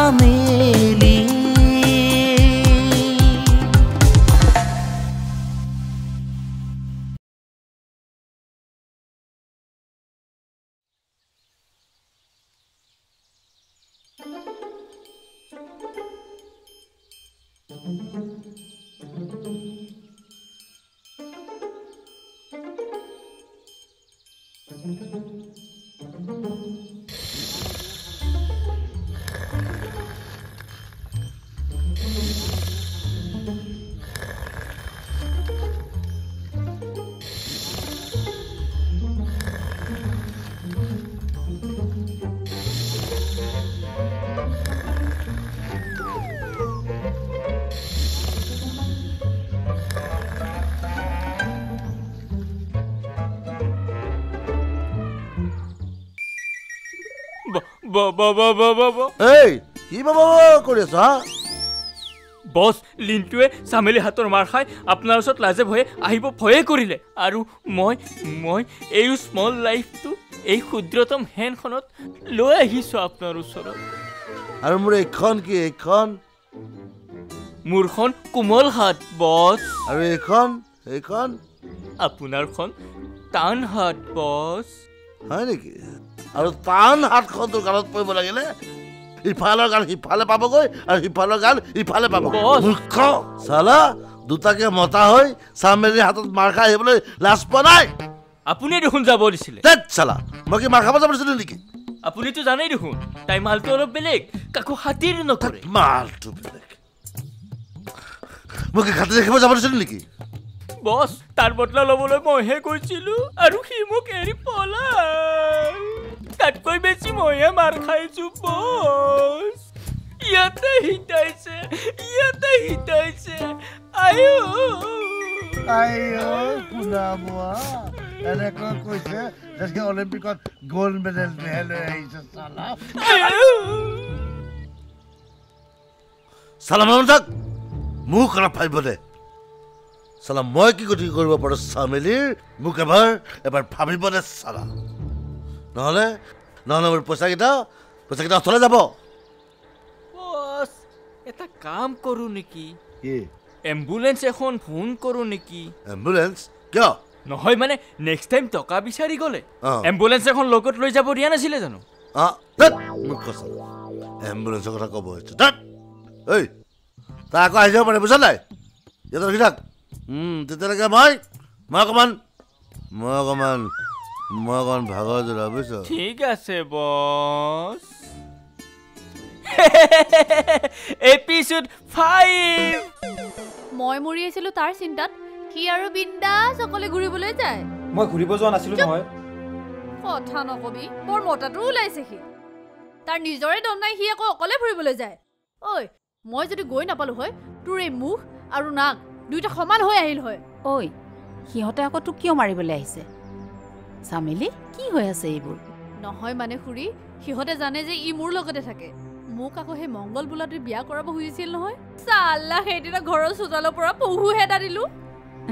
চামেলি এই কি বাবা কৰি আছ হা বস লিন্টুৱে চামেলি হাতৰ মাৰ খাই আপোনাৰ ওচৰত লাজে ভয়ে আহিব ভয়ে কৰিলে আৰু মই এই স্মল লাইফটো এই ক্ষুদ্ৰতম হেনখনত লৈ আহিছো আপোনাৰ ওচৰত আৰু মোৰ এইখন কি এইখন মোৰখন কোমল হাত বস আৰু এইখন আপোনাৰখন টান হাত বস হয় নেকি আৰু টান হাতখন তোৰ গালত পৰিব লাগিলে ইফালৰ গাল সিফালে পাবগৈ আৰু সিফালৰ গাল ইফালে পাব মূৰ্খ চালা দুটাকে মতা হৈ চামেলিৰ হাতত মাৰ খাই আহিবলৈ লাজ পোৱা নাই আপুনি দেখোন যাব দিছিলে চালা মই কি মাৰ খাব যাব দিছিলো নেকি আপুনিতো জানেই দেখোন তাই মালটো অলপ বেলেগ কাকো খাতিৰ নকৰে মালটো বেলেগ মই কি খাতিৰ ৰাখিব যাব দিছিলো নেকি বস তাৰ বদলা ল'বলৈ মইহে কৈছিলো আৰু সি মোক এৰি পলাল তাতকৈ বেছি মইহে মাৰ খাইছো বস ইয়াতে হিতাইছে আয়ো পুনামোৱা এনেকৈ কৈছে যেনেকৈ অলিম্পিকত গ'ল্ড মেডেল লৈ আহিছে চালা মানুহ থাক মোক অলপ ভাবিব দে চালা মই কি গতি কৰিব পাৰো চামেলিৰ মোক এবাৰ ভাবিব দে চালা নহ'লে মোৰ পইচাকেইটা অথলে যাব বস এটা কাম কৰো নেকি কি এম্বুলেন্স এখন ফোন কৰো নেকি এম্বুলেন্স কিয় নহয় মানে নেক্সট টাইম টকা বিচাৰি গ'লে এম্বুলেন্স এখন লগত লৈ যাব দিয়া নাছিলে জানো মোক কৈছা এম্বুলেন্সৰ কথা ক'ব হৈছে ঐ তাই আকৌ আহি যাব পাৰে বুজা নাই ইয়াতে ৰখি থাক তেতিয়ালৈকে মই অকণমান ভাগৰ জোৰা বুজিছ ঠিক আছে বস এপিসোড 5 মই মৰি আছিলো তাৰ চিন্তাত কি আৰু বিন্দাস অকলে ঘূৰিবলৈ যায় মই ঘূৰিব যোৱা নাছিলো নহয় কথা নকবি বৰ মতাটো ওলাইছে সি তাৰ নিজৰে দম নাই সি আকৌ অকলে ফুৰিবলৈ যায় ঐ মই যদি গৈ নাপালো হয় তোৰ এই মুখ আৰু নাক দুইটা সমান হৈ আহিল হয় ঐ সিহঁতে আকৌ তোক কিয় মাৰিবলৈ আহিছে চামেলি কি হৈ আছে এইবোৰ নহয় মানে খুৰী সিহঁতে জানে যে ই মোৰ লগতে থাকে মোক আকৌ সেই মংগল বোলাটো বিয়া কৰাব খুজিছিল নহয় চাল্লা সেইদিনা ঘৰৰ চোতালৰ পৰা পহু হেদা দিলো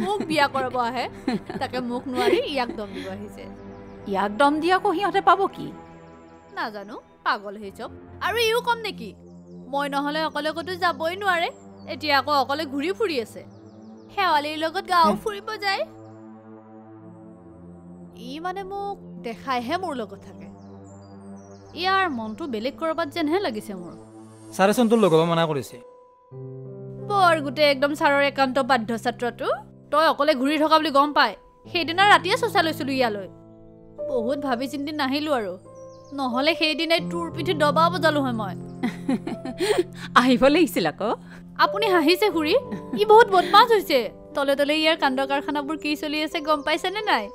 মোক বিয়া কৰাব আহে তাকে মোক নোৱাৰি ইয়াক দম দিব আহিছে ইয়াক দম দি আকৌ সিহঁতে পাব কি নাজানো পাগল হৈ চব আৰু ইও কম নেকি মই নহলে অকলে ক'তো যাবই নোৱাৰে এতিয়া আকৌ অকলে ঘূৰি ফুৰি আছে শেৱালিৰ লগত গাঁও ফুৰিব যায় ই মানে মোক দেখাইহে মোৰ লগত থাকে ইয়াৰ মনটো বেলেগ কৰবাত যেনহে লাগিছে মোৰ ছাৰেচোন তোৰ লগাব মানা কৰিছে বৰ গোটেই একদম ছাৰৰ একান্ত বাধ্য ছাত্ৰটো তই অকলে ঘূৰি থকা বুলি গম পাই সেইদিনা ৰাতিয়ে চোচা লৈছিলো ইয়ালৈ বহুত ভাবি চিন্তি নাহিলো আৰু নহলে সেইদিনাই তোৰ পিঠি দবা বজালো হয় মই আহিব লাগিছিল আকৌ আপুনি হাঁহিছে খুৰী ই বহুত বদমাছ হৈছে তলে তলে ইয়াৰ কাণ্ড কাৰখানাবোৰ কি চলি আছে গম পাইছেনে নাই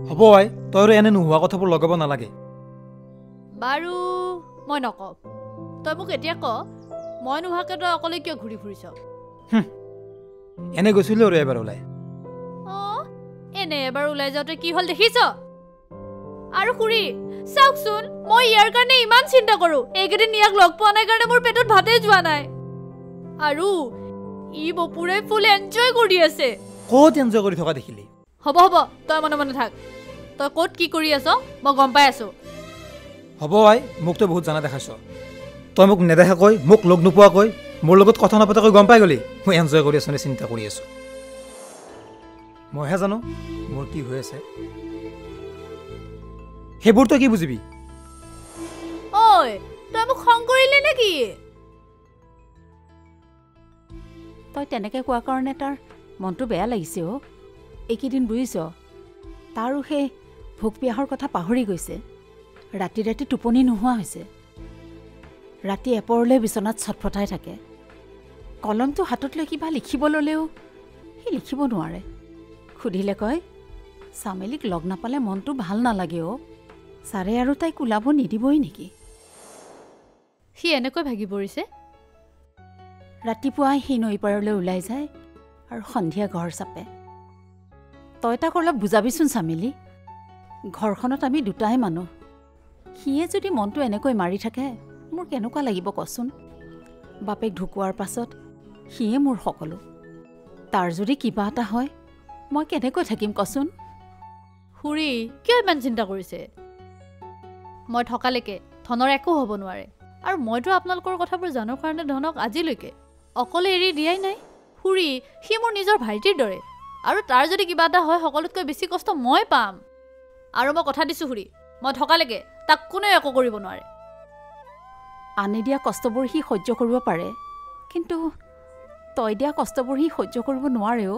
হ'ব আই তই আৰু এনে নোহোৱা কথাবোৰ লগাব নালাগে বাৰু মই নকওঁ তই মোক এতিয়া ক মই নোহোৱাকে তই অকলে কিয় ঘূৰি ফুৰিছ এনে গৈছিলো আৰু এবাৰ ওলাই এনে এবাৰ ওলাই যাওঁতে কি হ'ল দেখিছ আৰু খুৰী চাওকচোন মই ইয়াৰ কাৰণে ইমান চিন্তা কৰো এইকেইদিন ইয়াক লগ পোৱা নাই কাৰণে মোৰ পেটত ভাতে যোৱা নাই আৰু ই বপুৰে ফুল এনজয় কৰি আছে ক'ত এনজয় কৰি থকা দেখিলি হ'ব তই মনে মনে থাক তই ক'ত কি কৰি আছ মই গম পাই আছো হ'ব আই মোক তই বহুত জানা দেখাইছ তই মোক নেদেখাকৈ মোক লগ নোপোৱাকৈ মোৰ লগত কথা নাপাতাকৈ গম পাই গ'লি মই এনজয় কৰি আছোঁ নে চিন্তা কৰি আছোঁ মইহে জানো মোৰ কি হৈ আছে সেইবোৰ তই কি বুজিবি ঐ তই মোক খং কৰিলি নেকি তই তেনেকৈ কোৱাৰ কাৰণে তাৰ মনটো বেয়া লাগিছে অ' এইকেইদিন বুজিছ তাৰো সেই ভোক পিয়াহৰ কথা পাহৰি গৈছে ৰাতি ৰাতি টোপনি নোহোৱা হৈছে ৰাতি এপৰলৈ বিচনাত ছটফটাই থাকে কলমটো হাতত লৈ কিবা লিখিব ল'লেও সি লিখিব নোৱাৰে সুধিলে কয় চামেলিক লগ নাপালে মনটো ভাল নালাগে অ' ছাৰে আৰু তাইক ওলাব নিদিবই নেকি সি এনেকৈ ভাগি পৰিছে ৰাতিপুৱাই সি নৈ পাৰলৈ ওলাই যায় আৰু সন্ধিয়া ঘৰ চাপে তই তাক অলপ বুজাবিচোন চামেলি ঘৰখনত আমি দুটাই মানুহ সিয়ে যদি মনটো এনেকৈ মাৰি থাকে মোৰ কেনেকুৱা লাগিব কচোন বাপেক ঢুকোৱাৰ পাছত সিয়ে মোৰ সকলো তাৰ যদি কিবা এটা হয় মই কেনেকৈ থাকিম কচোন খুৰী কিয় ইমান চিন্তা কৰিছে মই থকালৈকে ধনৰ একো হ'ব নোৱাৰে আৰু মইতো আপোনালোকৰ কথাবোৰ জানো কাৰণে ধনক আজিলৈকে অকলে এৰি দিয়াই নাই খুৰী সি মোৰ নিজৰ ভাইটিৰ দৰে আৰু তাৰ যদি কিবা এটা হয় সকলোতকৈ বেছি কষ্ট মই পাম আৰু মই কথা দিছোঁ খুৰী মই থকালৈকে তাক কোনেও একো কৰিব নোৱাৰে আনি দিয়া কষ্টবোৰ সি সহ্য কৰিব পাৰে কিন্তু তই দিয়া কষ্টবোৰ সি সহ্য কৰিব নোৱাৰেও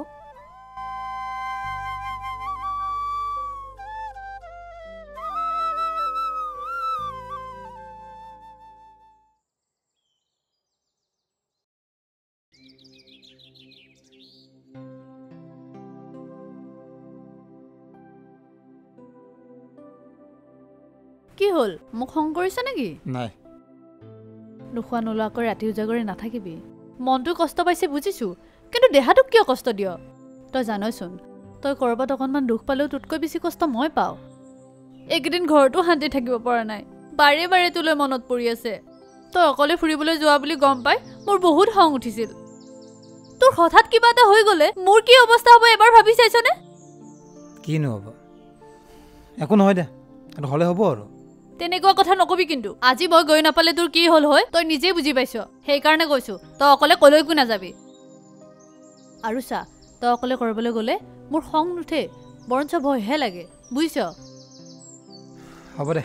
কি হ'ল মোক খং কৰিছে নেকি নাই নোখোৱা নোলোৱাকৈ ৰাতি উজাগৰি নাথাকিবি মনটো কষ্ট পাইছে বুজিছোঁ কিন্তু দেহাটোক কিয় কষ্ট দিয় তই জানইচোন তই ক'ৰবাত অকণমান দুখ পালেও তোতকৈ বেছি কষ্ট মই পাওঁ এইকেইদিন ঘৰতো শান্তি থাকিব পৰা নাই বাৰে বাৰে তোলৈ মনত পৰি আছে তই অকলে ফুৰিবলৈ যোৱা বুলি গম পাই মোৰ বহুত খং উঠিছিল তোৰ হঠাৎ কিবা এটা হৈ গ'লে মোৰ কি অৱস্থা হ'ব এবাৰ ভাবি চাইছনে কিনো হ'ব একো নহয় দে আৰু হ'লে হ'ব আৰু তেনেকুৱা কথা নকবি কিন্তু আজি মই গৈ নাপালে তোৰ কি হ'ল হয় তই নিজেই বুজি পাইছ সেইকাৰণে কৈছোঁ তই অকলে কলৈকো নাযাবি আৰু চা তই অকলে কৰিবলৈ গ'লে মোৰ খং নুঠে বৰঞ্চ ভয়হে লাগে বুজিছ হ'ব দে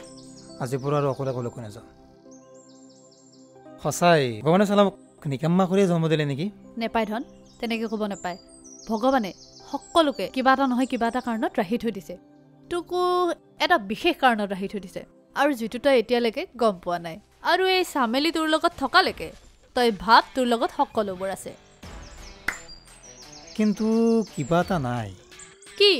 আজিৰ পৰা আৰু অকলে কলৈকো নাযাওঁ সঁচাই ভগৱানে চালা মোক নিকাম্মা কৰিয়ে জন্ম দিলে নেকি নেপায় ধন তেনেকৈ ক'ব নাপায় ভগৱানে সকলোকে কিবা এটা নহয় কিবা এটা কাৰণত ৰাখি থৈ দিছে তোকো এটা বিশেষ কাৰণত ৰাখি থৈ দিছে আৰু যিটো তই এতিয়ালৈকে গম পোৱা নাই আৰু এই চামেলি তোৰ লগত থকালৈকে তই ভাব তোৰ লগত সকলোবোৰ আছে কিন্তু কিবা এটা নাই কি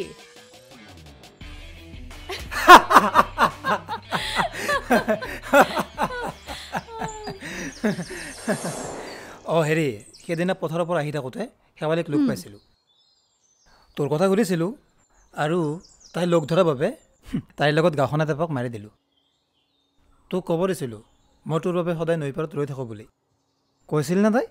অঁ হেৰি সেইদিনা পথাৰৰ পৰা আহি থাকোঁতে শেৱালীক লগ পাইছিলোঁ তোৰ কথা সুধিছিলোঁ আৰু তাই লগ ধৰাৰ বাবে তাইৰ লগত গাঁওখন এটাপাক মাৰি দিলোঁ তোক ক'ব দিছিলোঁ মই তোৰ বাবে সদায় নৈ পাৰত ৰৈ থাকোঁ বুলি কৈছিল নে তাই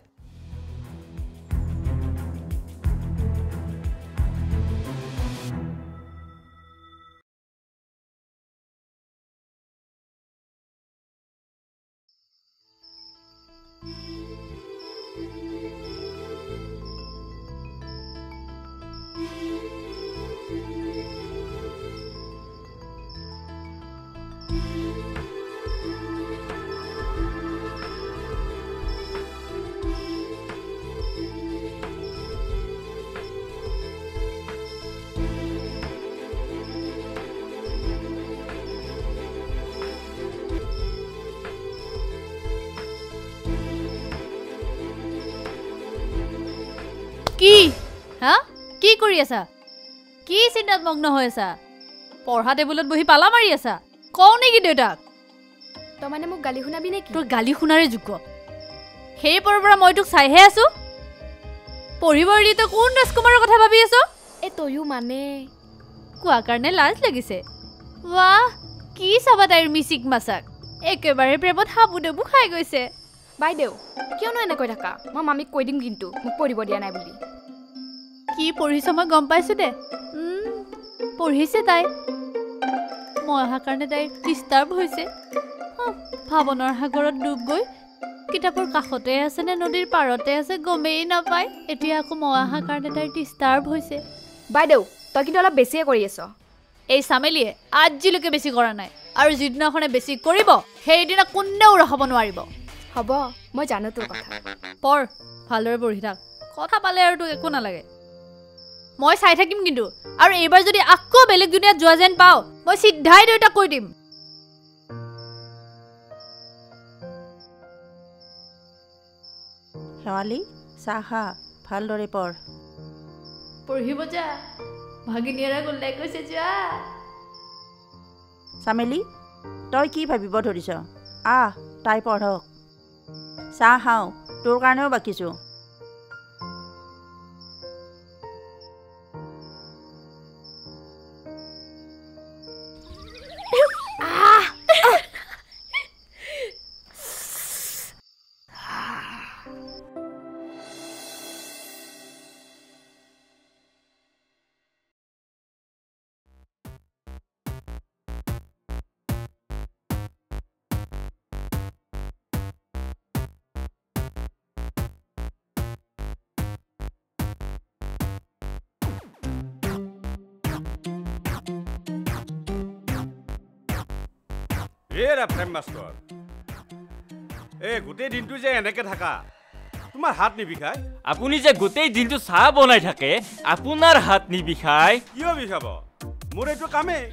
কি হা কি কৰি আছা কি চিন্তাত মগ্ন হৈ আছা পঢ়া টেবুলত বহি পালা মাৰি আছা কওঁ নেকি দেউতাক তই মানে মোক গালি শুনাবি নেকি তোৰ গালি শুনাৰে যোগ্য সেই পৰা মই তোক চাইহে আছো পঢ়িব এৰি তই কোন ৰাজকুমাৰৰ কথা ভাবি আছ এ তয়ো মানে কোৱা কাৰণে লাজ লাগিছে বাহ কি চাবা তাইৰ মিচিক মাছাক একেবাৰে প্ৰেমত হাবু ডেবু খাই গৈছে বাইদেউ কিয়নো এনেকৈ থাকা মই মামীক কৈ দিম কিন্তু মোক পঢ়িব দিয়া নাই বুলি কি পঢ়িছ মই গম পাইছো দে পঢ়িছে তাই মই অহাৰ কাৰণে তাইৰ ডিষ্টাৰ্ব হৈছে ভাৱনাৰ সাগৰত ডুব গৈ কিতাপৰ কাষতে আছে নে নদীৰ পাৰতে আছে গমেই নাপায় এতিয়া আকৌ মই অহাৰ কাৰণে তাই ডিষ্টাৰ্ব হৈছে বাইদেউ তই কিন্তু অলপ বেছিয়ে কৰি আছ এই চামেলিয়ে আজিলৈকে বেছি কৰা নাই আৰু যিদিনাখনে বেছি কৰিব সেইদিনা কোনেও ৰখাব নোৱাৰিব হ'ব মই জানো তোৰ কথা পঢ় ভালদৰে পঢ়ি থাক কথা পালে আৰু তোক একো নালাগে মই চাই থাকিম কিন্তু আৰু এইবাৰ যদি আকৌ বেলেগ দুনিয়াত যোৱা যেন পাওঁ মই চিধাই দুইটা কৈ দিম শেৱালি চাহ খা ভালদৰে পঢ় পঢ়িব যা ভাগিনীয়েৰা গল্লাই কৈছে যোৱা চামেলি তই কি ভাবিব ধৰিছ আহ তাই পঢ়ক চাহ খাওঁ তোৰ কাৰণেও বাকিছোঁ প্ৰেম মাষ্টৰ এই গোটেই দিনটো যে এনেকে থাকা তোমাৰ হাত নিবিষায় আপুনি যে গোটেই দিনটো চাহ বনাই থাকে আপোনাৰ হাত নিবিষায় কিয় বিষাব মোৰ এইটো কামেই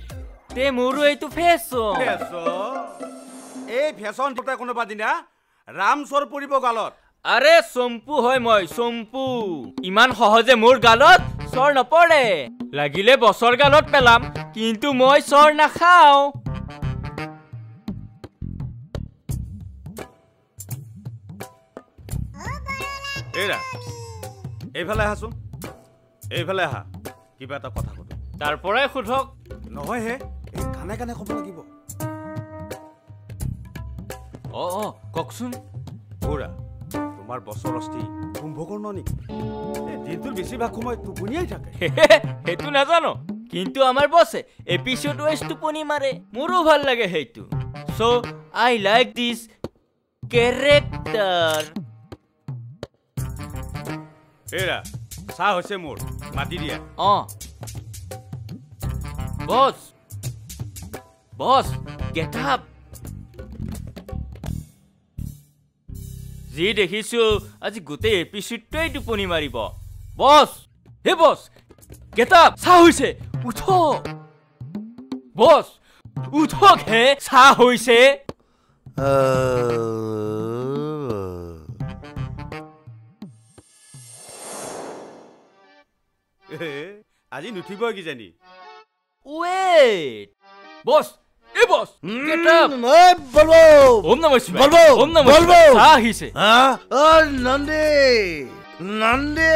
তে মোৰো এইটো ফেশ্বন এই ফেশ্বন তোতে কোনোবা দিনা ৰামচৰ পৰিব গালত আৰে চম্পু হয় মই চম্পু ইমান সহজে মোৰ গালত চৰ নপৰে লাগিলে বছৰ গালত পেলাম কিন্তু মই চৰ নাখাওঁ এৰা এইফালে আহাচোন এইফালে আহা কিবা এটা কথা সুধো তাৰ পৰাই সোধক নহয় হে এই কানে কানে ক'ব লাগিব কওকচোন বুঢ়া তোমাৰ বছৰ অস্থি কুম্ভকৰ্ণ নেকি এই দিনটোৰ বেছিভাগ সময় টোপনিয়াই থাকে সেইটো নাজানো কিন্তু আমাৰ বছে এপিছড ৱাইজ টোপনি মাৰে মোৰো ভাল লাগে সেইটো চ' আই লাইক দিছ কেৰেক্টাৰ এৰা চাহ হৈছে মোৰ মাতি দিয়া বছ গেট আপ যি দেখিছো আজি গোটেই এপিছডটোৱেই টোপনি মাৰিব বছ হে বছ গেট আপ চাহ হৈছে উঠক বছ উঠক হে চাহ হৈছে আজি নুঠিব কিজানি ৱেট বছ এ বছ গেট আপ বলবো ওম নমঃ শিৱায় বলবো ওম নমঃ বলবো শিৱায় চাহ আহিছে নন্দী নন্দী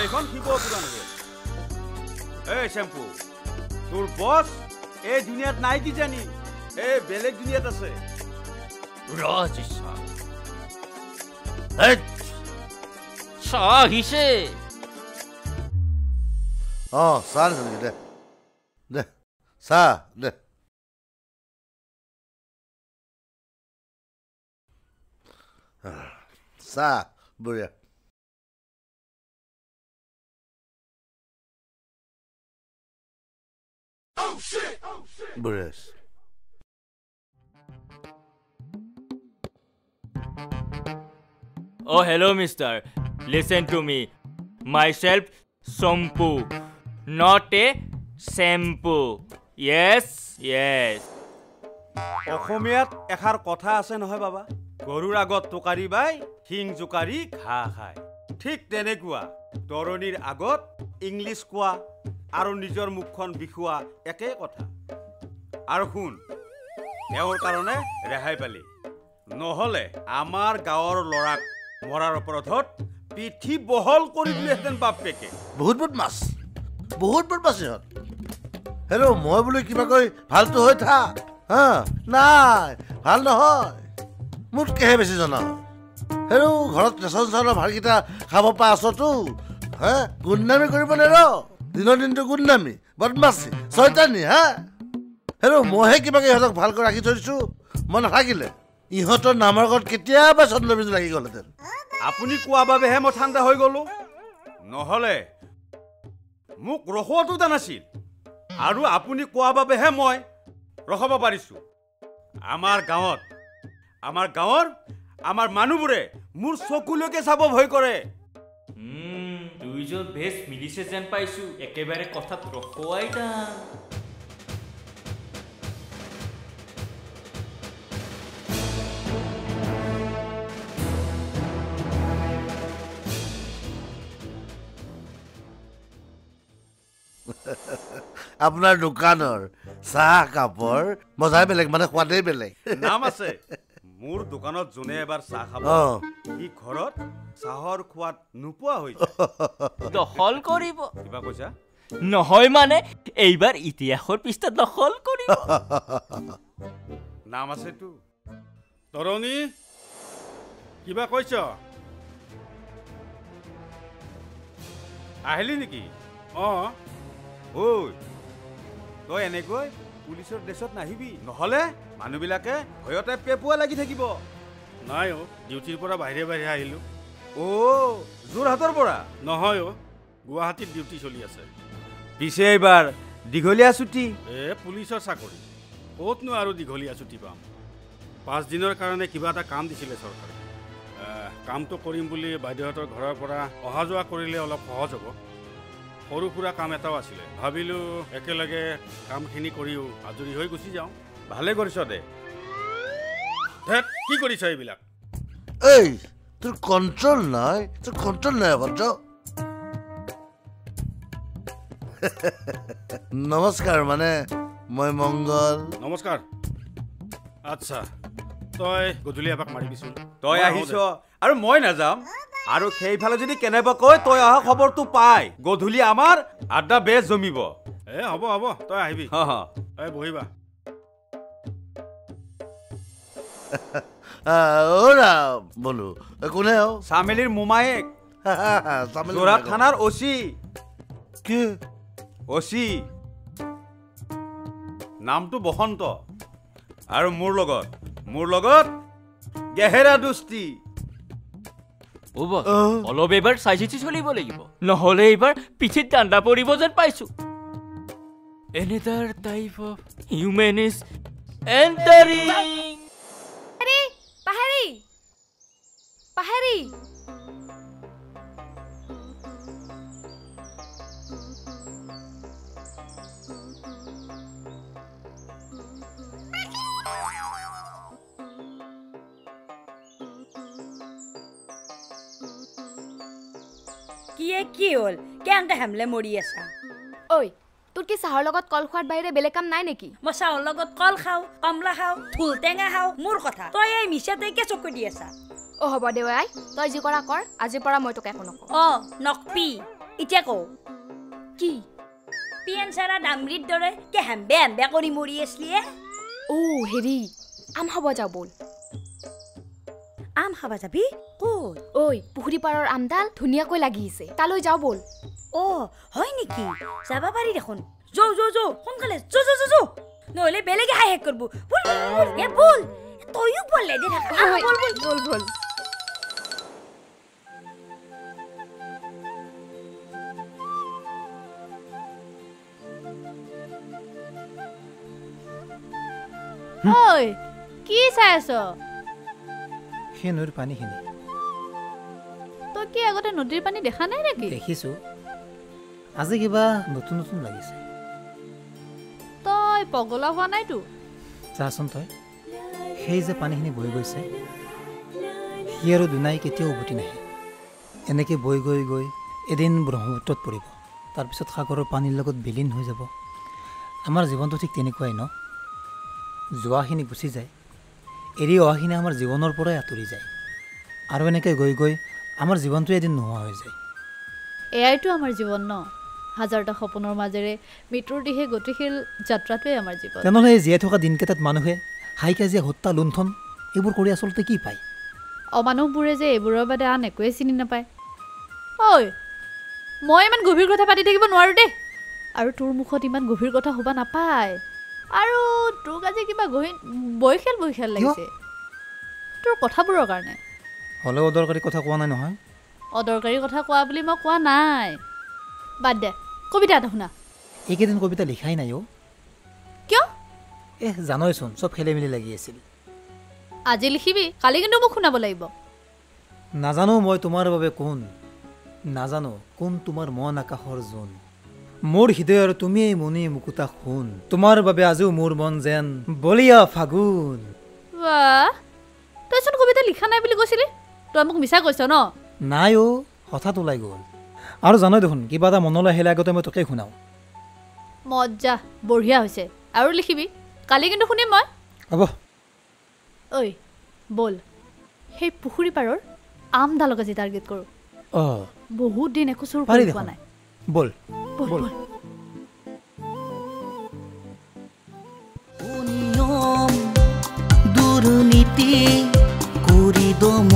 এইখন শিৱ পুৰাণ এই চেম্পু তোৰ বছ এই দুনিয়াত নাই কিজানি এই বেলেগ দুনিয়াত আছে চাহ আহিছে চাহ নিছে দে দে চাহ দে চাহ বঢ়িয়া বঢ়িয়া Oh, hello, mister. Listen to me. Myself, Sompu. Not a shampoo. Yes, yes. অসমীয়াত এষাৰ কথা আছে নহয় বাবা গৰুৰ আগত টোকাৰি বাই শিং জোকাৰি ঘাঁহ খায় ঠিক তেনেকুৱা তৰণীৰ আগত ইংলিছ কোৱা আৰু নিজৰ মুখখন বিষোৱা একে কথা আৰু শুন তেওঁৰ কাৰণে ৰেহাই পালি নহ'লে আমাৰ গাঁৱৰ ল'ৰাক মৰাৰ অপৰাধত পিঠি বহল কৰি দিলেহেঁতেন বাপেকে বহুত বদমাছ ইহঁত হেল্ল' মই বোলো কিবা কৈ ভালটো হৈ থাক হা নাই ভাল নহয় মোতকেহে বেছি জনা হেল্ল' ঘৰত ৰেচন চাউলৰ ভাতকেইটা খাব পাই আছতো হা গুণ্ডামি কৰিব নেৰ দিনৰ দিনটো গুণ্ডামি বদমাছি ছয়তানি হা হেল্ল' মইহে কিবাকৈ ইহঁতক ভালকৈ ৰাখি থৈ দিছোঁ মই নাথাকিলে ইহঁতৰ নামৰ আগত কেতিয়াবা চন্দ্ৰবিন্দু লাগি গ'লহেঁতেন। আপুনি কোৱা বাবেহে মই ঠাণ্ডা হৈ গ'লো, নহ'লে মোক ৰখোৱাটো নাছিল। আৰু আপুনি কোৱা বাবেহে মই ৰখাব পাৰিছোঁ। আমাৰ গাঁৱৰ আমাৰ মানুহবোৰে মোৰ চকুলৈকে চাব ভয় কৰে। দুইজন বেছ মিলিছে যেন পাইছোঁ, একেবাৰে কথাত ৰখোৱাই টান। আপোনাৰ দোকানৰ চাহ কাপৰ মজাই বেলেগ, মানে সোৱাদেই বেলেগ। নাম আছে মোৰ দোকানত যোনে এবাৰ চাহ খাব সি ঘৰত চাহৰ সোৱাদ নোপোৱা হৈ যায়। দখল কৰিব। কিবা কৈছা? নহয় মানে এইবাৰ ইতিহাসৰ পৃষ্ঠাত দখল কৰিব। নাম আছেতো। তৰণী কিবা কৈছ? আহিলি নেকি? অঁ ঐ তই এনেকৈ পুলিচৰ ড্ৰেছত নাহিবি, নহ'লে মানুহবিলাকে ভয়তে পেপুৱা লাগি থাকিব। নাই ডিউটিৰ পৰা বাহিৰে বাহিৰে আহিলোঁ। যোৰহাটৰ পৰা? নহয় গুৱাহাটীত ডিউটি চলি আছে। পিছে এইবাৰ দীঘলীয়া ছুটি? পুলিচৰ চাকৰি, ক'তনো আৰু দীঘলীয়া ছুটি পাম। 5 দিনৰ কাৰণে কিবা এটা কাম দিছিলে চৰকাৰে। কামটো কৰিম বুলি বাইদেউহঁতৰ ঘৰৰ পৰা অহা যোৱা কৰিলে অলপ সহজ হ'ব। সৰু সুৰা কাম এটাও আছিলে, ভাবিলোঁ একেলগে কামখিনি কৰিও আজৰি হৈ গুচি যাওঁ। ভালে কৰিছ দে। কি কৰিছ এইবিলাক? এই তোৰ কণ্ট্ৰল নাই ভদ্ৰ। নমস্কাৰ, মানে মই মংগল। নমস্কাৰ। আচ্ছা তই গধূলি এপাক মাৰিবিচোন। তই আহিছ আৰু মই নাযাম, আৰু সেইফালে যদি কেনেবাকৈ তই অহা খবৰটো পাই গধূলি আমাৰ আড্ডা বেছ জমিব। হ'ব তই আহিবি। বহিবা। বলো কোনে চামেলিৰ মোমায়েক, যোৰহাট থানাৰ অচি। কি অচি নামটো বসন্ত, আৰু মোৰ লগত গেহেৰা দোস্তি। অলপ এইবাৰ চাই চিতি চলিব লাগিব, নহ'লে এইবাৰ পিঠিত দাণ্ডা পৰিব যেন পাইছোঁ। Another type of human is entering. পাহেৰি কি হ'ল? কেনেকৈ হেমলে মৰি আছা? ঐ তোৰ কি চাহৰ লগত কল খোৱাৰ বাহিৰে বেলেগ কাম নাই নেকি? মই চাহৰ লগত কল খাওঁ, কমলা খাওঁ, ফুল টেঙা খাওঁ, মোৰ কথা। তই এই মিছাতে কিয় চকু দি আছা? হ'ব দে আই, তই যি কৰা কৰ, আজিৰ পৰা মই তোক একো নকওঁ। নকপি। এতিয়া কওঁ কি? পিয়েন চাৰা ডামৰিৰ দৰে কে হেম্বে কৰি মৰি আছিলি? হেৰি আম খাব যাওঁ ব'ল। আম খাবা যাবি? ক'ত? ঐ পুখুৰী পাৰৰ আমডাল ধুনীয়াকৈ লাগিছে, তালৈ যাওঁ ব'ল। হয় নেকি? যাবা পাৰি দেখোন। যৌ সোনকালে যৌ, নহ'লে বেলেগে হাই হেক কৰিব। বল তয়ো বলে দে থাক। বল কি চাই আছ? সেই নৈৰ পানীখিনি। তই কি আগতে নদীৰ পানী দেখা নাই নেকি? দেখিছোঁ, আজি কিবা নতুন লাগিছে। তই পগলা হোৱা নাইতো? চাচোন তই, সেই যে পানীখিনি বৈ গৈছে, সি আৰু দুনাই কেতিয়াও উভতি নাহে। এনেকৈ বৈ গৈ এদিন ব্ৰহ্মপুত্ৰত পৰিব, তাৰপিছত সাগৰৰ পানীৰ লগত বিলীন হৈ যাব। আমাৰ জীৱনটো ঠিক তেনেকুৱাই ন? যোৱাখিনি গুচি যায়, এৰি অহাখিনি আমাৰ জীৱনৰ পৰাই আঁতৰি যায়, আৰু এনেকৈ গৈ আমাৰ জীৱনটো এদিন নোহোৱা হৈ যায়। এয়াইতো আমাৰ জীৱন ন? হাজাৰটা সপোনৰ মাজেৰে মৃত্যুৰ দিশে গতিশীল যাত্ৰাটোৱে আমাৰ জীৱন। তেনেহ'লে এই জীয়াই থকা দিনকেইটাত মানুহে হাই কাজিয়া, হত্যা, লুণ্ঠন এইবোৰ কৰি আচলতে কি পায়? অমানুহবোৰে যে এইবোৰৰ বাদে আন একোৱে চিনি নাপায়। মই ইমান গভীৰ কথা পাতি থাকিব নোৱাৰোঁ দেই, আৰু তোৰ মুখত ইমান গভীৰ কথা হ'ব নাপায়। আৰু তোক আজি কিবা বয়সেল লাগিছে। তোৰ কথাবোৰৰ কাৰণে হ'লেও অদৰকাৰী কথা কোৱা নাই নহয় অদৰকাৰী কথা কোৱা বুলি মই কোৱা নাই বাদ দে কবিতা এটা শুনা এইকেইদিন কবিতা লিখাই নাই অ' কিয় জানইচোন চব খেলি মেলি লাগি আছিল আজি লিখিবি কালি কিন্তু মোক শুনাব লাগিব নাজানো মই তোমাৰ বাবে কোন নাজানো কোন তোমাৰ মন আকাশৰ জোন মোৰ হৃদয়ৰ তুমিয়েই মনি মুকুতা সোণ তোমাৰ বাবে আজিও মোৰ মন যেন বলিয়া ফাগুন বাহ তইচোন কবিতা লিখা নাই বুলি কৈছিলি তই মোক মিছা কৈছ ন নাই অ' হঠাৎ ওলাই গ'ল আৰু জানই দেখোন কিবা এটা মনলৈ আহিলে আগতে মই তোকে শুনাওঁ মজ্জা বঢ়িয়া হৈছে আৰু লিখিবি কালি কিন্তু শুনিম মই হ'ব ঐ বল সেই পুখুৰী পাৰৰ আমডালক আজি টাৰ্গেট কৰোঁ অঁ বহুত দিন একো চোৰ পাৰি কৰি দেখোন পোৱা নাই বল বল বল বল নিয়ম দুৰ্নীতি কৰি দম